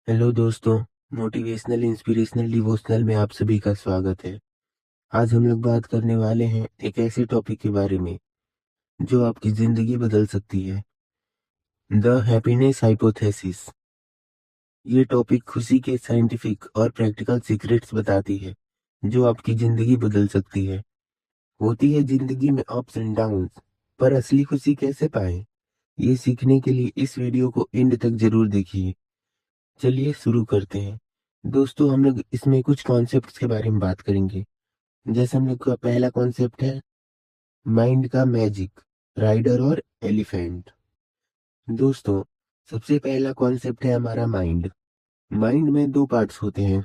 Hello दोस्तों। Motivational inspirational devotional में आप सभी का स्वागत है। आज हम लोग बात करने वाले हैं एक ऐसे टॉपिक के बारे में जो आपकी जिंदगी बदल सकती है, द हैप्पीनेस हाइपोथेसिस। ये टॉपिक खुशी के साइंटिफिक और प्रैक्टिकल सीक्रेट्स बताती है जो आपकी जिंदगी बदल सकती है। होती है जिंदगी में अप्स एंड डाउन्स, पर असली खुशी कैसे पाएं, ये सीखने के लिए इस वीडियो को एंड तक जरूर देखिए। चलिए शुरू करते हैं। दोस्तों, हम लोग इसमें कुछ कॉन्सेप्ट्स के बारे में बात करेंगे। जैसे हम लोग का पहला कॉन्सेप्ट है माइंड का मैजिक, राइडर और एलिफेंट। दोस्तों, सबसे पहला कॉन्सेप्ट है हमारा माइंड। माइंड में दो पार्ट्स होते हैं,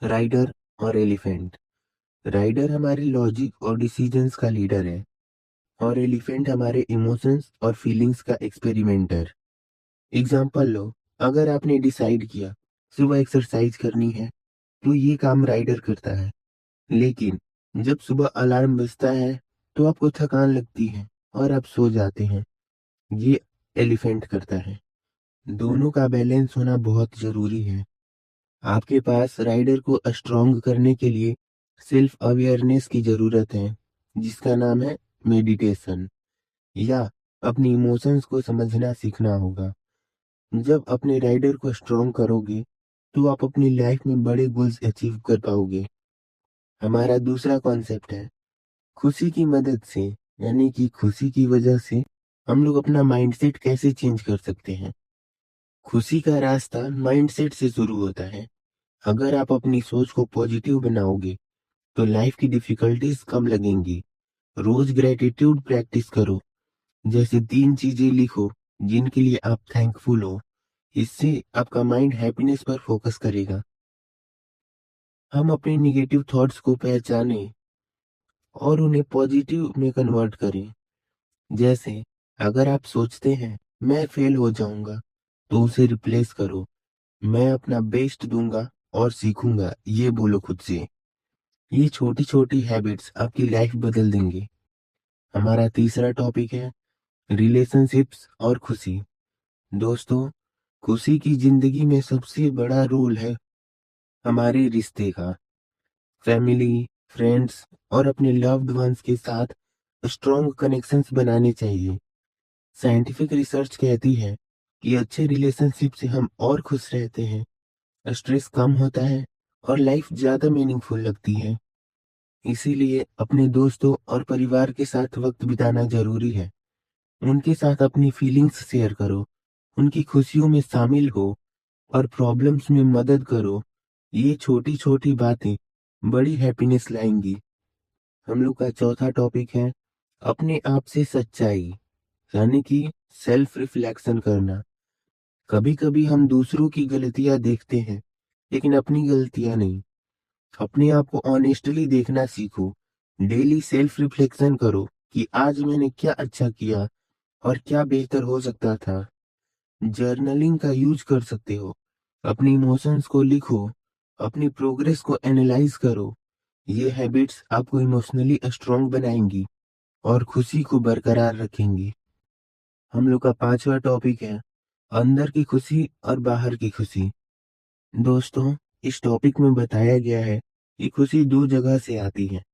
राइडर और एलिफेंट। राइडर हमारे लॉजिक और डिसीजंस का लीडर है और एलिफेंट हमारे इमोशंस और फीलिंग्स का एक्सपेरिमेंटर। एग्जाम्पल लो, अगर आपने डिसाइड किया सुबह एक्सरसाइज करनी है तो ये काम राइडर करता है, लेकिन जब सुबह अलार्म बजता है तो आपको थकान लगती है और आप सो जाते हैं, ये एलिफेंट करता है। दोनों का बैलेंस होना बहुत जरूरी है। आपके पास राइडर को स्ट्रॉन्ग करने के लिए सेल्फ अवेयरनेस की जरूरत है, जिसका नाम है मेडिटेशन, या अपनी इमोशंस को समझना सीखना होगा। जब अपने राइडर को स्ट्रॉन्ग करोगे तो आप अपनी लाइफ में बड़े गोल्स अचीव कर पाओगे। हमारा दूसरा कॉन्सेप्ट है खुशी की मदद से, यानी कि खुशी की वजह से हम लोग अपना माइंडसेट कैसे चेंज कर सकते हैं। खुशी का रास्ता माइंडसेट से शुरू होता है। अगर आप अपनी सोच को पॉजिटिव बनाओगे तो लाइफ की डिफिकल्टीज कम लगेंगी। रोज ग्रेटिट्यूड प्रैक्टिस करो, जैसे 3 चीजें लिखो जिनके लिए आप थैंकफुल हो। इससे आपका माइंड हैप्पीनेस पर फोकस करेगा। हम अपने निगेटिव थॉट्स को पहचानें और उन्हें पॉजिटिव में कन्वर्ट करें। जैसे, अगर आप सोचते हैं मैं फेल हो जाऊंगा तो उसे रिप्लेस करो मैं अपना बेस्ट दूंगा और सीखूंगा, ये बोलो खुद से। ये छोटी छोटी हैबिट्स आपकी लाइफ बदल देंगे। हमारा तीसरा टॉपिक है रिलेशनशिप्स और खुशी। दोस्तों, खुशी की जिंदगी में सबसे बड़ा रोल है हमारे रिश्ते का। फैमिली, फ्रेंड्स और अपने लव्ड वंस के साथ स्ट्रॉन्ग कनेक्शंस बनाने चाहिए। साइंटिफिक रिसर्च कहती है कि अच्छे रिलेशनशिप से हम और खुश रहते हैं, स्ट्रेस कम होता है और लाइफ ज्यादा मीनिंगफुल लगती है। इसीलिए अपने दोस्तों और परिवार के साथ वक्त बिताना जरूरी है। उनके साथ अपनी फीलिंग्स शेयर करो, उनकी खुशियों में शामिल हो और प्रॉब्लम्स में मदद करो। ये छोटी छोटी बातें बड़ी हैप्पीनेस लाएंगी। हम लोग का चौथा टॉपिक है अपने आप से सच्चाई, यानी कि सेल्फ रिफ्लेक्शन करना। कभी कभी हम दूसरों की गलतियां देखते हैं लेकिन अपनी गलतियां नहीं। अपने आप को ऑनेस्टली देखना सीखो। डेली सेल्फ रिफ्लेक्शन करो कि आज मैंने क्या अच्छा किया और क्या बेहतर हो सकता था। जर्नलिंग का यूज कर सकते हो, अपनी इमोशंस को लिखो, अपनी प्रोग्रेस को एनालाइज करो। ये हैबिट्स आपको इमोशनली स्ट्रांग बनाएंगी और खुशी को बरकरार रखेंगी। हम लोग का पांचवा टॉपिक है अंदर की खुशी और बाहर की खुशी। दोस्तों, इस टॉपिक में बताया गया है कि खुशी दो जगह से आती है।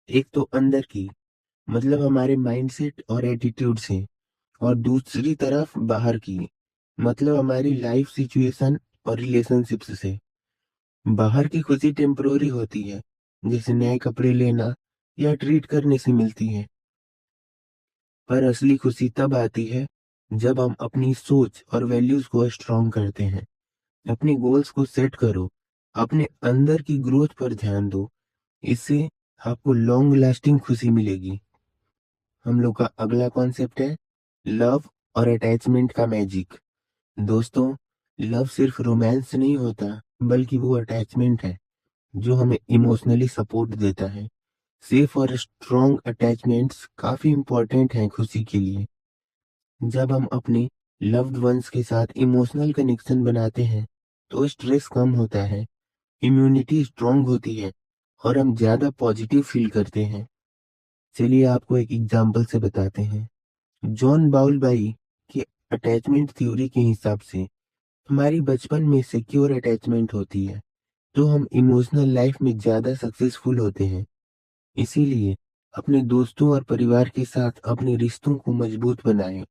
एक तो अंदर की, मतलब हमारे माइंडसेट और एटीट्यूड से, और दूसरी तरफ बाहर की, मतलब हमारी लाइफ सिचुएशन और रिलेशनशिप्स से। बाहर की खुशी टेम्पररी होती है, जैसे नए कपड़े लेना या ट्रीट करने से मिलती है, पर असली खुशी तब आती है जब हम अपनी सोच और वैल्यूज को स्ट्रॉन्ग करते हैं। अपने गोल्स को सेट करो, अपने अंदर की ग्रोथ पर ध्यान दो। इससे आपको लॉन्ग लास्टिंग खुशी मिलेगी। हम लोग का अगला कॉन्सेप्ट है लव और अटैचमेंट का मैजिक। दोस्तों, लव सिर्फ रोमांस नहीं होता, बल्कि वो अटैचमेंट है जो हमें इमोशनली सपोर्ट देता है। सेफ और स्ट्रॉन्ग अटैचमेंट्स काफी इंपॉर्टेंट हैं खुशी के लिए। जब हम अपने लव्ड वंस के साथ इमोशनल कनेक्शन बनाते हैं तो स्ट्रेस कम होता है, इम्यूनिटी स्ट्रांग होती है और हम ज्यादा पॉजिटिव फील करते हैं। चलिए आपको एक एग्जांपल से बताते हैं। जॉन बाउलबाई की अटैचमेंट थ्योरी के हिसाब से हमारी बचपन में सिक्योर अटैचमेंट होती है, तो हम इमोशनल लाइफ में ज़्यादा सक्सेसफुल होते हैं। इसीलिए अपने दोस्तों और परिवार के साथ अपने रिश्तों को मजबूत बनाएं,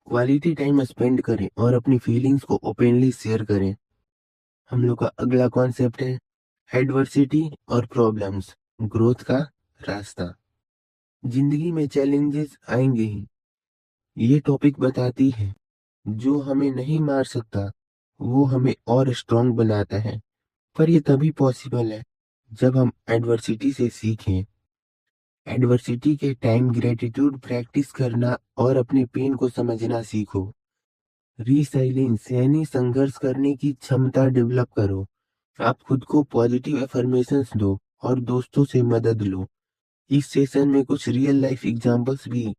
क्वालिटी टाइम स्पेंड करें और अपनी फीलिंग्स को ओपनली शेयर करें। हम लोग का अगला कॉन्सेप्ट है एडवर्सिटी और प्रॉब्लम्स, ग्रोथ का रास्ता। जिंदगी में चैलेंजेस आएंगे ही, ये टॉपिक बताती है जो हमें नहीं मार सकता वो हमें और स्ट्रांग बनाता है। पर ये तभी पॉसिबल है जब हम एडवर्सिटी से सीखें। एडवर्सिटी के टाइम ग्रेटिट्यूड प्रैक्टिस करना और अपने पेन को समझना सीखो। रीसाइलेंस यानी संघर्ष करने की क्षमता डेवलप करो। आप खुद को पॉजिटिव अफर्मेशंस दो और दोस्तों से मदद लो। इस सेशन में कुछ रियल लाइफ एग्जांपल्स भी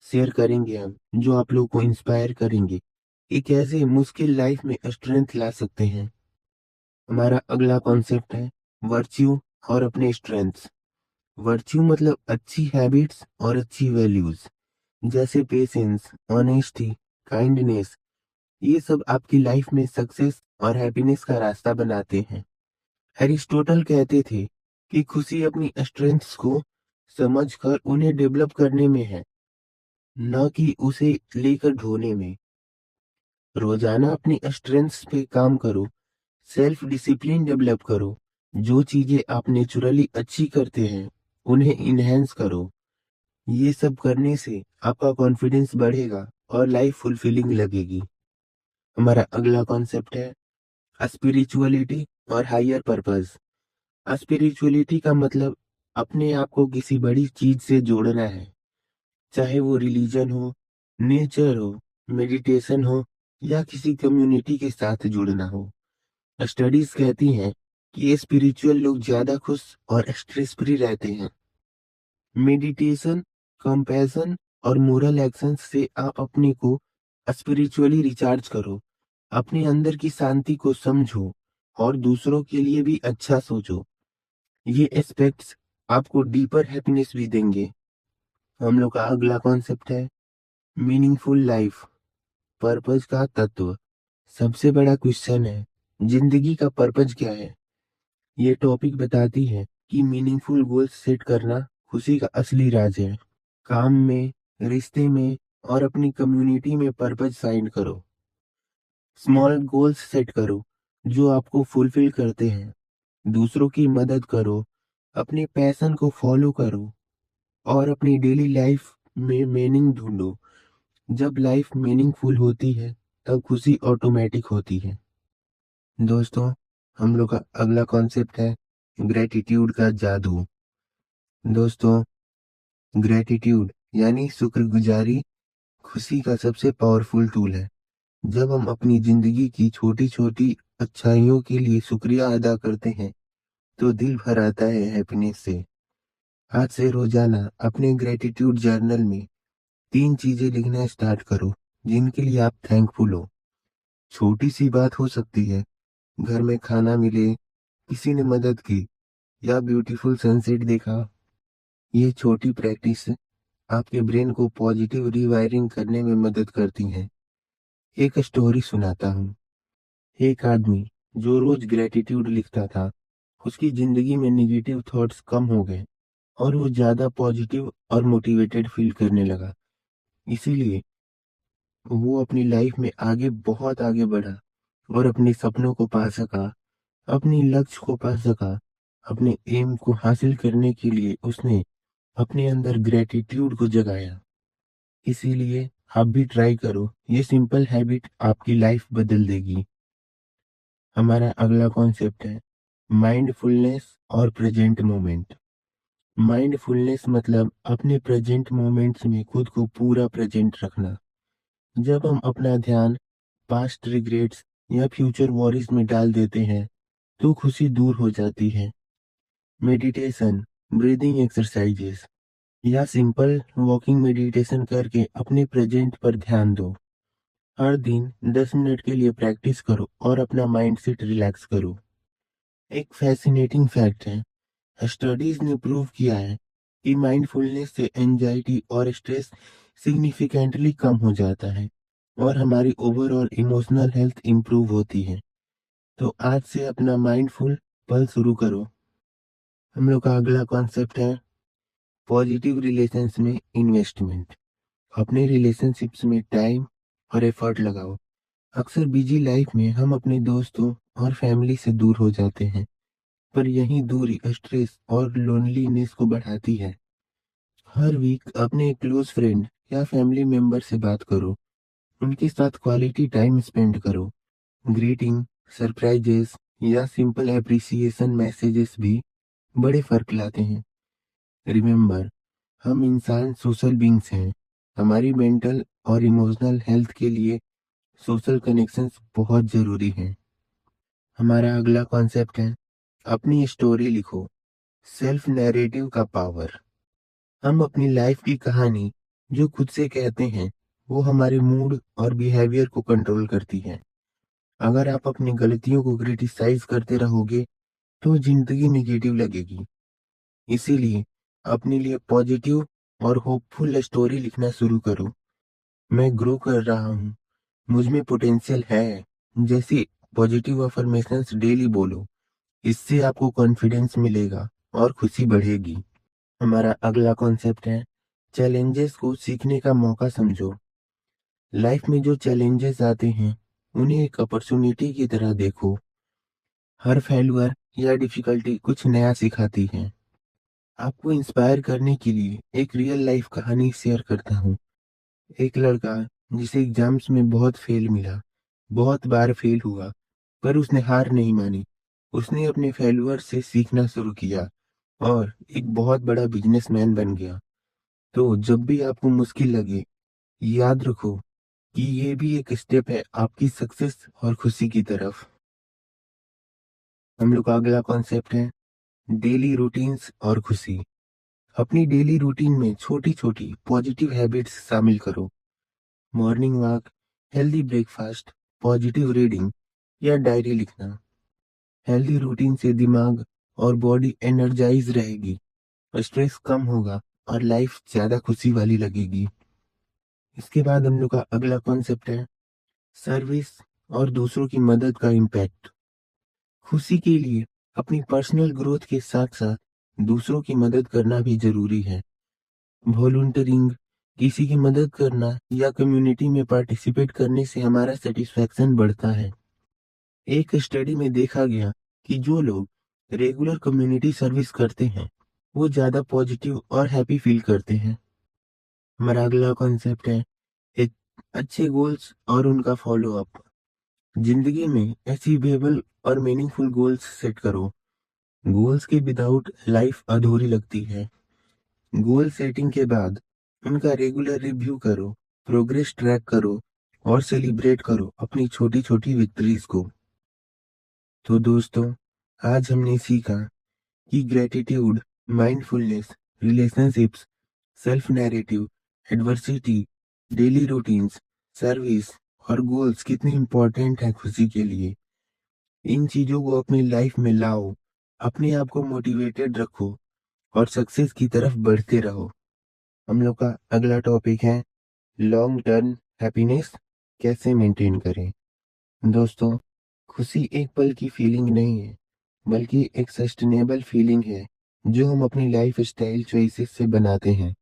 शेयर करेंगे हम, जो आप लोग को इंस्पायर करेंगे कि कैसे मुश्किल लाइफ में स्ट्रेंथ ला सकते हैं। हमारा अगला कॉन्सेप्ट है वर्च्यू और अपने स्ट्रेंथ्स। वर्च्यू मतलब अच्छी हैबिट्स और अच्छी वैल्यूज, जैसे पेशेंस, ऑनेस्टी, काइंडनेस। ये सब आपकी लाइफ में सक्सेस और हैप्पीनेस का रास्ता बनाते हैं। एरिस्टोटल कहते थे कि खुशी अपनी स्ट्रेंथ्स को समझकर उन्हें डेवलप करने में है, न कि उसे लेकर ढोने में। रोजाना अपनी स्ट्रेंथ्स पे काम करो, सेल्फ डिसिप्लिन डेवलप करो। जो चीजें आप नेचुरली अच्छी करते हैं उन्हें इनहेंस करो। ये सब करने से आपका कॉन्फिडेंस बढ़ेगा और लाइफ फुलफिलिंग लगेगी। हमारा अगला कॉन्सेप्ट है स्पिरिचुअलिटी और हायर पर्पस। स्पिरिचुअलिटी का मतलब अपने आप को किसी बड़ी चीज से जोड़ना है, चाहे वो रिलीजन हो, नेचर हो, मेडिटेशन हो या किसी कम्युनिटी के साथ जुड़ना हो। स्टडीज कहती हैं कि ये स्पिरिचुअल लोग ज्यादा खुश और स्ट्रेस फ्री रहते हैं। मेडिटेशन, कंपैशन और मोरल एक्शन से आप अपने को स्पिरिचुअली रिचार्ज करो। अपने अंदर की शांति को समझो और दूसरों के लिए भी अच्छा सोचो। ये एस्पेक्ट्स आपको डीपर हैप्पीनेस भी देंगे। हम लोग का अगला कॉन्सेप्ट है मीनिंगफुल लाइफ, पर्पज का तत्व। सबसे बड़ा क्वेश्चन है जिंदगी का पर्पज क्या है। ये टॉपिक बताती है कि मीनिंगफुल गोल्स सेट करना खुशी का असली राज है। काम में, रिश्ते में और अपनी कम्युनिटी में पर्पज फाइंड करो। स्मॉल गोल्स सेट करो जो आपको फुलफिल करते हैं। दूसरों की मदद करो, अपने पैशन को फॉलो करो और अपनी डेली लाइफ में मीनिंग ढूंढो। जब लाइफ मीनिंगफुल होती है तब खुशी ऑटोमेटिक होती है। दोस्तों, हम लोग का अगला कॉन्सेप्ट है ग्रेटिट्यूड का जादू। दोस्तों, ग्रेटिट्यूड यानी शुक्रगुजारी खुशी का सबसे पावरफुल टूल है। जब हम अपनी जिंदगी की छोटी छोटी अच्छाइयों के लिए शुक्रिया अदा करते हैं तो दिल भर आता है हैप्पीनेस से। आज से रोजाना अपने ग्रेटिट्यूड जर्नल में 3 चीजें लिखना स्टार्ट करो जिनके लिए आप थैंकफुल हो। छोटी सी बात हो सकती है, घर में खाना मिले, किसी ने मदद की या ब्यूटीफुल सनसेट देखा। ये छोटी प्रैक्टिस आपके ब्रेन को पॉजिटिव रीवायरिंग करने में मदद करती हैं। एक स्टोरी सुनाता हूँ। एक आदमी जो रोज ग्रेटिट्यूड लिखता था, उसकी जिंदगी में निगेटिव थॉट्स कम हो गए और वो ज्यादा पॉजिटिव और मोटिवेटेड फील करने लगा। इसीलिए वो अपनी लाइफ में आगे बहुत आगे बढ़ा और अपने सपनों को पा सका, अपनी लक्ष्य को पा सका। अपने एम को हासिल करने के लिए उसने अपने अंदर ग्रेटिट्यूड को जगाया। इसीलिए आप भी ट्राई करो, ये सिंपल हैबिट आपकी लाइफ बदल देगी। हमारा अगला कॉन्सेप्ट है माइंडफुलनेस और प्रेजेंट मोमेंट। माइंडफुलनेस मतलब अपने प्रेजेंट मोमेंट्स में खुद को पूरा प्रेजेंट रखना। जब हम अपना ध्यान पास्ट रिग्रेट्स या फ्यूचर वॉरीज में डाल देते हैं तो खुशी दूर हो जाती है। मेडिटेशन, ब्रीदिंग एक्सरसाइजेस या सिंपल वॉकिंग मेडिटेशन करके अपने प्रेजेंट पर ध्यान दो। हर दिन 10 मिनट के लिए प्रैक्टिस करो और अपना माइंडसेट रिलैक्स करो। एक फैसिनेटिंग फैक्ट है, स्टडीज ने प्रूव किया है कि माइंडफुलनेस से एंजाइटी और स्ट्रेस सिग्निफिकेंटली कम हो जाता है और हमारी ओवरऑल इमोशनल हेल्थ इंप्रूव होती है। तो आज से अपना माइंडफुल पल शुरू करो। हम लोग का अगला कॉन्सेप्ट है पॉजिटिव रिलेशंस में इन्वेस्टमेंट। अपने रिलेशनशिप्स में टाइम और एफर्ट लगाओ। अक्सर बिजी लाइफ में हम अपने दोस्तों और फैमिली से दूर हो जाते हैं, पर यही दूरी स्ट्रेस और लोनलीनेस को बढ़ाती है। हर वीक अपने क्लोज फ्रेंड या फैमिली मेंबर से बात करो। उनके साथ क्वालिटी टाइम स्पेंड करो। ग्रीटिंग, सरप्राइजेस या सिंपल एप्रिसिएशन मैसेजेस भी बड़े फर्क लाते हैं। रिमेंबर, हम इंसान सोशल बींग्स हैं। हमारी मेंटल और इमोशनल हेल्थ के लिए सोशल कनेक्शंस बहुत जरूरी हैं। हमारा अगला कॉन्सेप्ट है अपनी स्टोरी लिखो। सेल्फ नैरेटिव का पावर। हम अपनी लाइफ की कहानी जो खुद से कहते हैं वो हमारे मूड और बिहेवियर को कंट्रोल करती है। अगर आप अपनी गलतियों को क्रिटिसाइज करते रहोगे तो जिंदगी निगेटिव लगेगी। इसीलिए अपने लिए पॉजिटिव और होपफुल स्टोरी लिखना शुरू करो। मैं ग्रो कर रहा हूँ, मुझ में पोटेंशियल है जैसी पॉजिटिव अफर्मेशंस डेली बोलो। इससे आपको कॉन्फिडेंस मिलेगा और खुशी बढ़ेगी। हमारा अगला कॉन्सेप्ट है चैलेंजेस को सीखने का मौका समझो। लाइफ में जो चैलेंजेस आते हैं उन्हें एक अपॉर्चुनिटी की तरह देखो। हर फेल्यूर या डिफिकल्टी कुछ नया सिखाती है। आपको इंस्पायर करने के लिए एक रियल लाइफ कहानी शेयर करता हूँ। एक लड़का जिसे एग्जाम्स में बहुत फेल मिला, बहुत बार फेल हुआ, पर उसने हार नहीं मानी। उसने अपने फेल्यूर से सीखना शुरू किया और एक बहुत बड़ा बिजनेसमैन बन गया। तो जब भी आपको मुश्किल लगे, याद रखो कि ये भी एक स्टेप है आपकी सक्सेस और खुशी की तरफ। हम लोग का अगला कॉन्सेप्ट है डेली रूटीन्स और खुशी। अपनी डेली रूटीन में छोटी छोटी पॉजिटिव हैबिट्स शामिल करो। Morning walk, healthy breakfast, positive reading या डायरी लिखना। हेल्दी रूटीन से दिमाग और बॉडी एनर्जाइज रहेगी, स्ट्रेस कम होगा और लाइफ ज्यादा खुशी वाली लगेगी। इसके बाद हम लोग का अगला कॉन्सेप्ट है सर्विस और दूसरों की मदद का इम्पैक्ट। खुशी के लिए अपनी पर्सनल ग्रोथ के साथ साथ दूसरों की मदद करना भी जरूरी है। वॉलंटियरिंग, किसी की मदद करना या कम्युनिटी में पार्टिसिपेट करने से हमारा सेटिस्फैक्शन बढ़ता है। एक स्टडी में देखा गया कि जो लोग रेगुलर कम्युनिटी सर्विस करते हैं वो ज्यादा पॉजिटिव और हैप्पी फील करते हैं। हमारा अगला कॉन्सेप्ट है एक अच्छे गोल्स और उनका फॉलो अप। जिंदगी में अचीवेबल और मीनिंगफुल गोल्स सेट करो। गोल्स के विदाउट लाइफ अधूरी लगती है। गोल सेटिंग के बाद उनका रेगुलर रिव्यू करो, प्रोग्रेस ट्रैक करो और सेलिब्रेट करो अपनी छोटी छोटी विक्ट्रीज को। तो दोस्तों, आज हमने सीखा कि gratitude, mindfulness, relationships, self narrative, adversity, daily routines, service और गोल्स कितने इंपॉर्टेंट हैं खुशी के लिए। इन चीजों को अपनी लाइफ में लाओ, अपने आप को मोटिवेटेड रखो और सक्सेस की तरफ बढ़ते रहो। हम लोग का अगला टॉपिक है लॉन्ग टर्म हैप्पीनेस कैसे मेंटेन करें। दोस्तों, खुशी एक पल की फीलिंग नहीं है, बल्कि एक सस्टेनेबल फीलिंग है जो हम अपनी लाइफ स्टाइल चॉइसेस से बनाते हैं।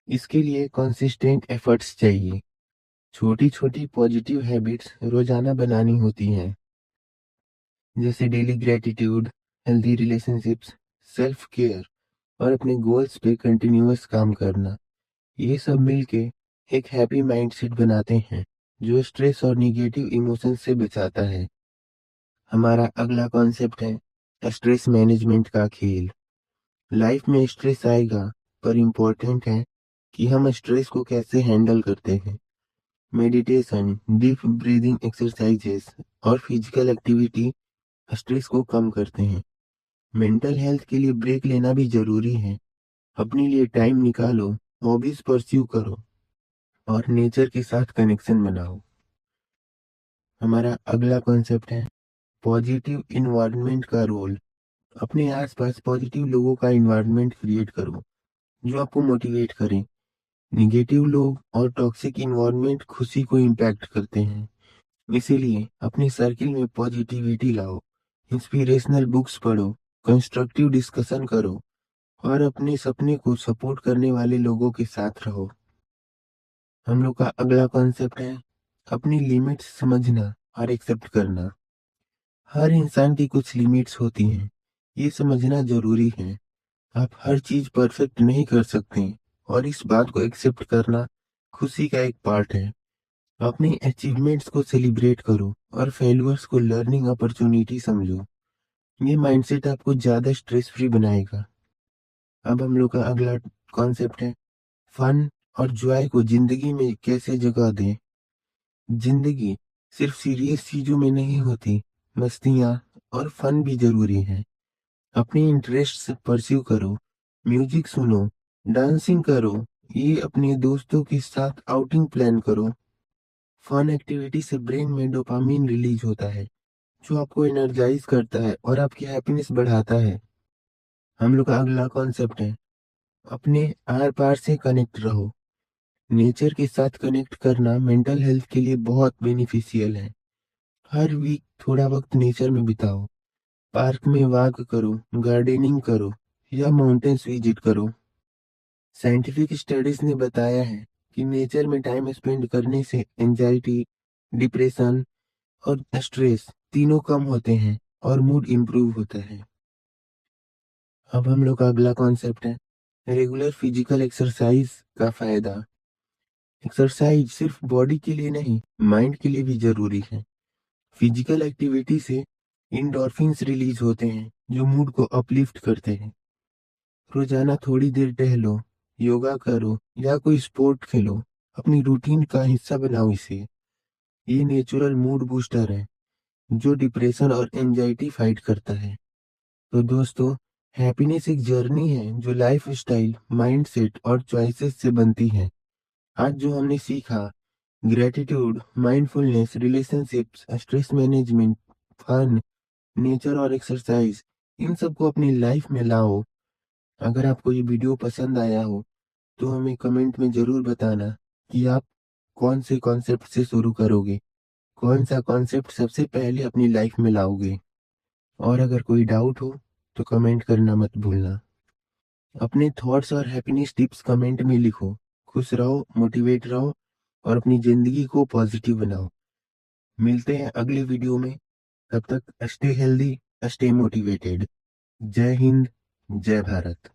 इसके लिए कंसिस्टेंट एफर्ट्स चाहिए। छोटी छोटी पॉजिटिव हैबिट्स रोजाना बनानी होती हैं, जैसे daily gratitude, healthy relationships, self care और अपने गोल्स पे कंटिन्यूअस काम करना। ये सब मिलके एक हैप्पी माइंडसेट बनाते हैं जो स्ट्रेस और निगेटिव इमोशंस से बचाता है। हमारा अगला कॉन्सेप्ट है स्ट्रेस मैनेजमेंट का खेल। लाइफ में स्ट्रेस आएगा, पर इम्पोर्टेंट है कि हम स्ट्रेस को कैसे हैंडल करते हैं। मेडिटेशन, डीप ब्रीदिंग एक्सरसाइजेस और फिजिकल एक्टिविटी स्ट्रेस को कम करते हैं। मेंटल हेल्थ के लिए ब्रेक लेना भी जरूरी है। अपने लिए टाइम निकालो, हॉबीज परस्यू करो और नेचर के साथ कनेक्शन बनाओ। हमारा अगला कॉन्सेप्ट है पॉजिटिव इन्वायरमेंट का रोल। अपने आसपास पॉजिटिव लोगों का इन्वायरमेंट क्रिएट करो जो आपको मोटिवेट करें। निगेटिव लोग और टॉक्सिक इन्वायरमेंट खुशी को इम्पैक्ट करते हैं। इसीलिए अपने सर्किल में पॉजिटिविटी लाओ, इंस्पिरेशनल बुक्स पढ़ो, कंस्ट्रक्टिव डिस्कशन करो और अपने सपने को सपोर्ट करने वाले लोगों के साथ रहो। हम लोग का अगला कॉन्सेप्ट है अपनी लिमिट्स समझना और एक्सेप्ट करना। हर इंसान की कुछ लिमिट्स होती हैं, ये समझना जरूरी है। आप हर चीज परफेक्ट नहीं कर सकते और इस बात को एक्सेप्ट करना खुशी का एक पार्ट है। अपने अचीवमेंट्स को सेलिब्रेट करो और फेलियर्स को लर्निंग अपॉर्चुनिटी समझो। ये माइंडसेट आपको ज्यादा स्ट्रेस फ्री बनाएगा। अब हम लोग का अगला कॉन्सेप्ट है फन और जॉय को जिंदगी में कैसे जगह दें। जिंदगी सिर्फ सीरियस चीजों में नहीं होती, मस्तियाँ और फन भी जरूरी है। अपने इंटरेस्ट परस्यू करो, म्यूजिक सुनो, डांसिंग करो, ये अपने दोस्तों के साथ आउटिंग प्लान करो। फन एक्टिविटी से ब्रेन में डोपामिन रिलीज होता है जो आपको एनर्जाइज करता है और आपकी हैप्पीनेस बढ़ाता है। हम लोग का अगला कॉन्सेप्ट है अपने आर पार से कनेक्ट रहो। नेचर के साथ कनेक्ट करना मेंटल हेल्थ के लिए बहुत बेनिफिशियल है। हर वीक थोड़ा वक्त नेचर में बिताओ, पार्क में वॉक करो, गार्डनिंग करो या माउंटेन्स विजिट करो। साइंटिफिक स्टडीज ने बताया है कि नेचर में टाइम स्पेंड करने से एंजाइटी, डिप्रेशन और स्ट्रेस तीनों कम होते हैं और मूड इम्प्रूव होता है। अब हम लोग का अगला कॉन्सेप्ट है रेगुलर फिजिकल एक्सरसाइज का फायदा। एक्सरसाइज सिर्फ बॉडी के लिए नहीं, माइंड के लिए भी जरूरी है। फिजिकल एक्टिविटी से इंडोर्फिन्स रिलीज होते हैं जो मूड को अपलिफ्ट करते हैं। रोजाना थोड़ी देर टहलो, योगा करो या कोई स्पोर्ट खेलो, अपनी रूटीन का हिस्सा बनाओ इसे। ये नेचुरल मूड बूस्टर है जो डिप्रेशन और एंजाइटी फाइट करता है। तो दोस्तों, हैप्पीनेस एक जर्नी है जो लाइफ स्टाइल, माइंडसेट और चॉइसेस से बनती है। आज जो हमने सीखा, gratitude, mindfulness, relationships, stress management, fun, nature और एक्सरसाइज, इन सबको अपनी लाइफ में लाओ। अगर आपको ये वीडियो पसंद आया हो तो हमें कमेंट में जरूर बताना कि आप कौन से कॉन्सेप्ट से शुरू करोगे, कौन सा कॉन्सेप्ट सबसे पहले अपनी लाइफ में लाओगे। और अगर कोई डाउट हो तो कमेंट करना मत भूलना। अपने थॉट्स और हैप्पीनेस टिप्स कमेंट में लिखो। खुश रहो, मोटिवेट रहो और अपनी जिंदगी को पॉजिटिव बनाओ। मिलते हैं अगले वीडियो में। तब तक स्टे हेल्दी, स्टे मोटिवेटेड। जय हिंद, जय भारत।